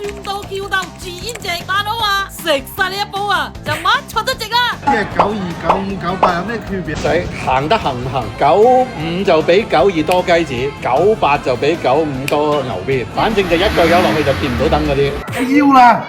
酸到叫到轉正，大佬啊，食晒呢一煲啊，就乜出得值啊！即係92、95、98有咩區別？仔行得行唔行？95就比92多雞子，98就比95多牛鞭，反正就一腳油落去就見唔到燈嗰啲。要啦！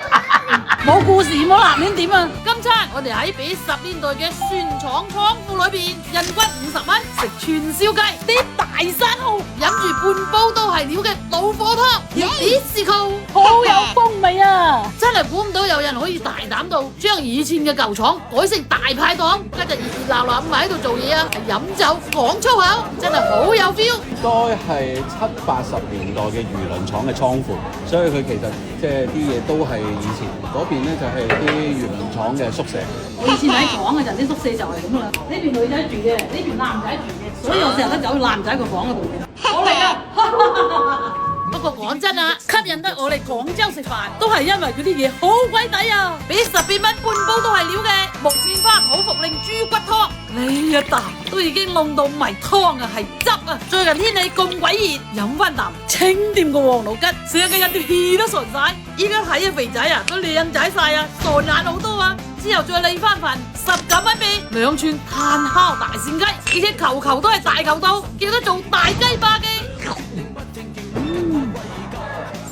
冇故事冇立亂點啊！今餐我哋喺80年代嘅船廠倉庫裏邊，人均50蚊食串燒雞，啲大生蠔，飲住半煲都係料嘅老火湯，熱啲士扣，好有風味啊！真係估唔到有人可以大膽到將以前嘅舊廠改成大排檔，跟住熱鬧鬧咁喺度做嘢啊，係飲酒講粗口，真係好有 feel。應該係70、80年代嘅漁輪廠嘅倉庫，所以佢其實即係啲嘢都係以前嗰邊咧就係啲漁輪廠嘅宿舍。我以前喺廠嘅陣，啲宿舍就係咁啦。呢邊女仔住嘅，呢邊男仔住嘅，所以我成日都走去男仔個房嗰度嘅。我嚟啊！不過講真啊，吸引得我嚟廣州食飯，都係因為嗰啲嘢好鬼抵啊！俾12蚊半煲都係料嘅木棉花土茯苓豬骨湯，呢一啖都已經弄到唔係湯啊，係汁啊！最近天氣咁鬼熱，飲翻啖清掂個王老吉，成個人啲氣都順晒。依家睇嘅肥仔啊，都靚仔晒啊，傻眼好多啊！之後再理翻份19蚊俾2串炭烤大扇雞，而且球球都係大球刀，叫得做大雞巴雞。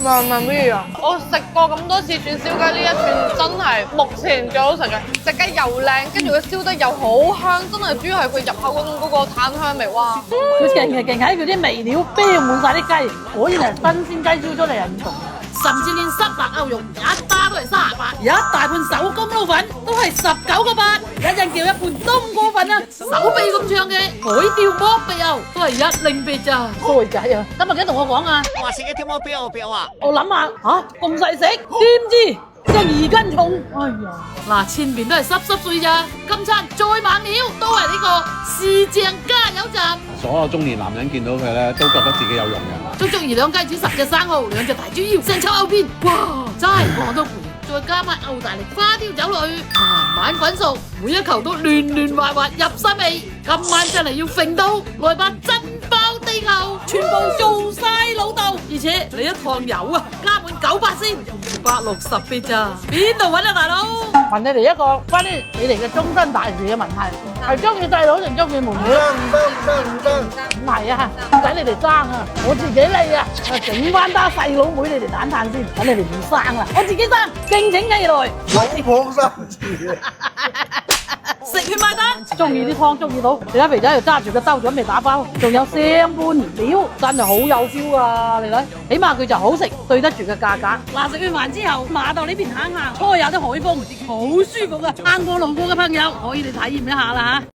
唔係啊！我食過咁多次串燒雞，呢一串真係目前最好食嘅。隻雞又靚，跟住佢燒得又好香，真係主要係佢入口嗰個炭香味，哇！佢勁喺佢啲味料啤滿晒啲雞，果然係新鮮雞燒出嚟係唔同。甚至連濕白牛肉一打都係38，一大盤手工撈粉都係19個8，一人叫一盤都唔過分啊！手臂咁長嘅海釣剝鼻牛都係108咋，衰仔啊！今日幾同我講啊？哇！食一條魔標啊！我諗下咁細食，點知只2斤重？哎呀！嗱，前邊都係濕碎咋，今餐再猛料都係呢個豉醬加油站。所有中年男人見到佢咧，都覺得自己有用嘅。足足2兩雞子10隻生蠔，2隻大豬腰，成抽牛片，哇！真係講到攰，再加埋牛大力花雕走落去，慢慢滾熟，每一球都嫩滑滑入心味。今晚真係要揈到來把真包地牛，全部做晒老豆，而且你一趟油啊，加滿900先，260別咋？邊度揾啊，大佬？問你哋一個關於你哋嘅終身大事嘅問題，係中意細佬定中意妹妹？唔係啊，唔使你哋爭啊，我自己嚟啊，整翻打細佬妹你哋蛋嘆先，等你哋唔生啦，我自己生，敬請期待。老婆生字食完埋單，中意啲湯中意到，你睇肥仔又揸住個兜準備打包，仲有相伴料，真係好有 feel 啊！你睇，起碼佢就好食，對得住個價格。嗱，食完飯之後，碼頭呢邊行下，初有啲海風，好舒服啊！行過路過嘅朋友可以嚟體驗一下啦嚇。